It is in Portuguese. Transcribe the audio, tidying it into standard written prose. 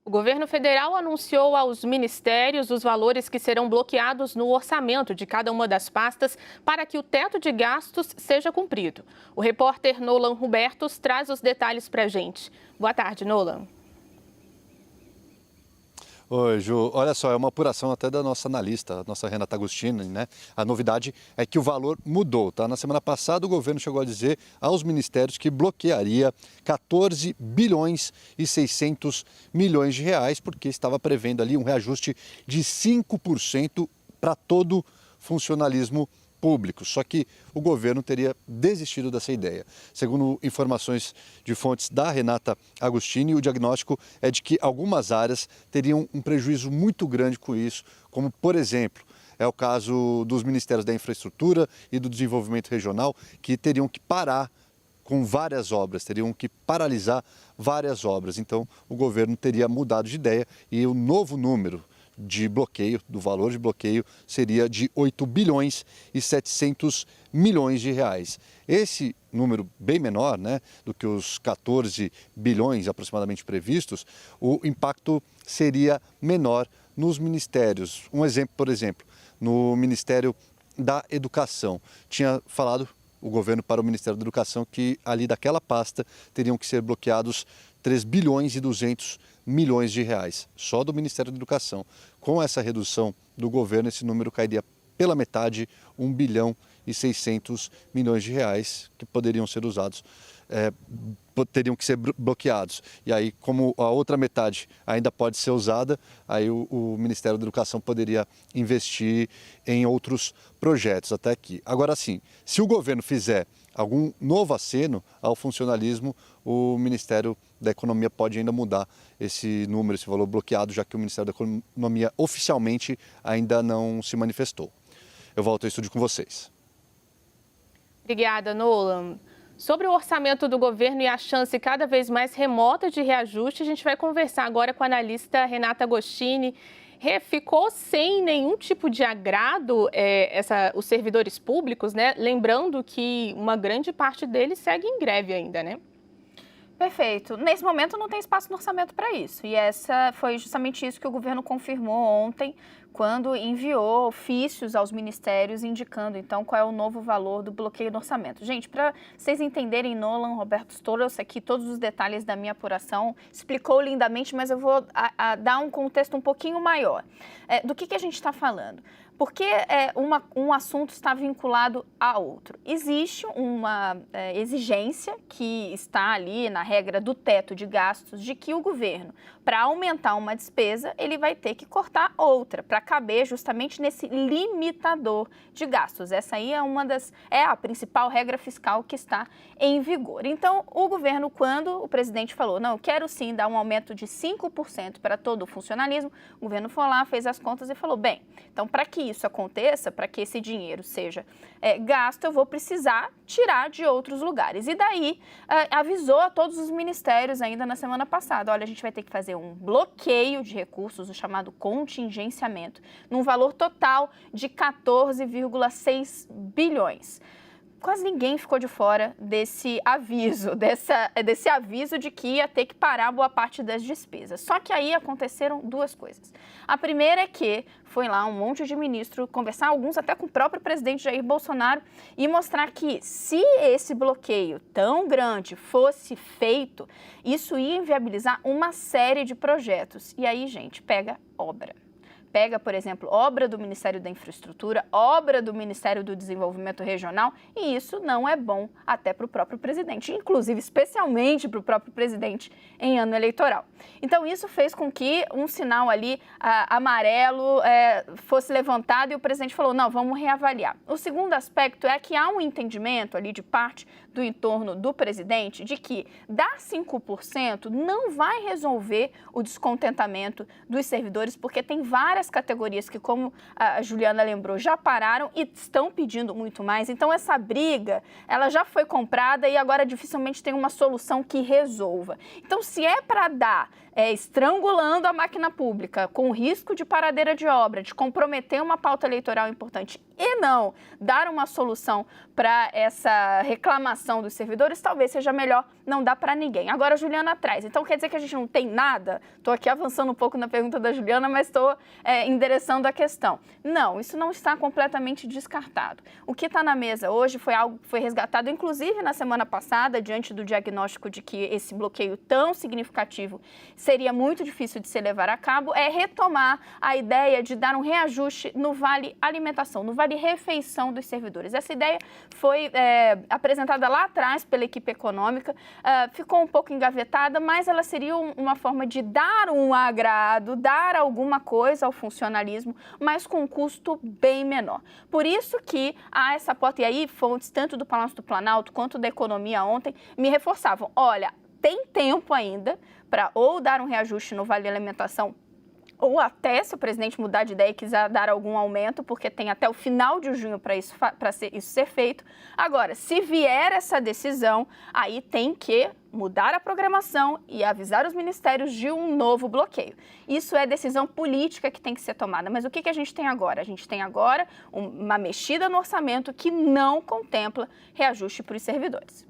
O governo federal anunciou aos ministérios os valores que serão bloqueados no orçamento de cada uma das pastas para que o teto de gastos seja cumprido. O repórter Nolan Hubertus traz os detalhes para a gente. Boa tarde, Nolan. Oi, Ju. Olha só, é uma apuração até da nossa analista, a nossa Renata Agostini, né? A novidade é que o valor mudou, tá? Na semana passada, o governo chegou a dizer aos ministérios que bloquearia 14 bilhões e 600 milhões de reais, porque estava prevendo ali um reajuste de 5% para todo funcionalismo público. Só que o governo teria desistido dessa ideia. Segundo informações de fontes da Renata Agostini, o diagnóstico é de que algumas áreas teriam um prejuízo muito grande com isso, como, por exemplo, é o caso dos Ministérios da Infraestrutura e do Desenvolvimento Regional, que teriam que parar com várias obras, teriam que paralisar várias obras. Então, o governo teria mudado de ideia e o novo número de bloqueio, do valor de bloqueio, seria de 8 bilhões e 700 milhões de reais. Esse número bem menor, né, do que os 14 bilhões aproximadamente previstos, o impacto seria menor nos ministérios. Um exemplo, por exemplo, no Ministério da Educação. Tinha falado o governo para o Ministério da Educação que ali daquela pasta teriam que ser bloqueados 3 bilhões e 200 milhões de reais, só do Ministério da Educação. Com essa redução do governo, esse número cairia pela metade, 1 bilhão e 600 milhões de reais, que poderiam ser usados, teriam que ser bloqueados. E aí, como a outra metade ainda pode ser usada, aí o Ministério da Educação poderia investir em outros projetos até aqui. Agora sim, se o governo fizer algum novo aceno ao funcionalismo, o Ministério da Economia pode ainda mudar esse número, esse valor bloqueado, já que o Ministério da Economia oficialmente ainda não se manifestou. Eu volto ao estúdio com vocês. Obrigada, Nolan. Sobre o orçamento do governo e a chance cada vez mais remota de reajuste, a gente vai conversar agora com a analista Renata Agostini. Ficou sem nenhum tipo de agrado os servidores públicos, né? Lembrando que uma grande parte deles segue em greve ainda, né? Perfeito. Nesse momento não tem espaço no orçamento para isso. E essa foi justamente isso que o governo confirmou ontem, quando enviou ofícios aos ministérios indicando, então, qual é o novo valor do bloqueio do orçamento. Gente, para vocês entenderem, Nolan, Roberto trouxe aqui todos os detalhes da minha apuração, explicou lindamente, mas eu vou dar um contexto um pouquinho maior. Do que a gente está falando? Porque um assunto está vinculado a outro. Existe uma exigência que está ali na regra do teto de gastos de que o governo, para aumentar uma despesa, ele vai ter que cortar outra, para caber justamente nesse limitador de gastos. Essa aí é a principal regra fiscal que está em vigor. Então, o governo, quando o presidente falou, não, eu quero sim dar um aumento de 5% para todo o funcionalismo, o governo foi lá, fez as contas e falou, bem, então para que isso aconteça, para que esse dinheiro seja gasto, eu vou precisar tirar de outros lugares. E daí avisou a todos os ministérios ainda na semana passada, olha, a gente vai ter que fazer um bloqueio de recursos, o chamado contingenciamento, num valor total de 14,6 bilhões. Quase ninguém ficou de fora desse aviso, desse aviso de que ia ter que parar boa parte das despesas. Só que aí aconteceram duas coisas. A primeira é que foi lá um monte de ministro conversar, alguns até com o próprio presidente Jair Bolsonaro, e mostrar que se esse bloqueio tão grande fosse feito, isso ia inviabilizar uma série de projetos. E aí, gente, pega obra. Pega, por exemplo, obra do Ministério da Infraestrutura, obra do Ministério do Desenvolvimento Regional, e isso não é bom até para o próprio presidente, inclusive especialmente para o próprio presidente em ano eleitoral. Então isso fez com que um sinal ali amarelo fosse levantado e o presidente falou, não, vamos reavaliar. O segundo aspecto é que há um entendimento ali de parte do entorno do presidente de que dar 5% não vai resolver o descontentamento dos servidores, porque tem várias categorias que, como a Juliana lembrou, já pararam e estão pedindo muito mais. Então, essa briga, ela já foi comprada e agora dificilmente tem uma solução que resolva. Então, se é para dar estrangulando a máquina pública, com risco de paradeira de obra, de comprometer uma pauta eleitoral importante e não dar uma solução para essa reclamação dos servidores, talvez seja melhor não dá para ninguém. Agora a Juliana traz. Então quer dizer que a gente não tem nada? Estou aqui avançando um pouco na pergunta da Juliana, mas estou endereçando a questão. Não, isso não está completamente descartado. O que está na mesa hoje foi algo que foi resgatado, inclusive na semana passada, diante do diagnóstico de que esse bloqueio tão significativo seria muito difícil de se levar a cabo, é retomar a ideia de dar um reajuste no vale alimentação, no vale refeição dos servidores. Essa ideia foi apresentada lá atrás pela equipe econômica, ficou um pouco engavetada, mas ela seria uma forma de dar um agrado, dar alguma coisa ao funcionalismo, mas com um custo bem menor. Por isso que há essa porta, e aí fontes tanto do Palácio do Planalto quanto da Economia ontem me reforçavam, olha, tem tempo ainda para ou dar um reajuste no vale alimentação, ou até, se o presidente mudar de ideia e quiser dar algum aumento, porque tem até o final de junho para isso ser feito. Agora, se vier essa decisão, aí tem que mudar a programação e avisar os ministérios de um novo bloqueio. Isso é decisão política que tem que ser tomada. Mas o que a gente tem agora? A gente tem agora uma mexida no orçamento que não contempla reajuste para os servidores.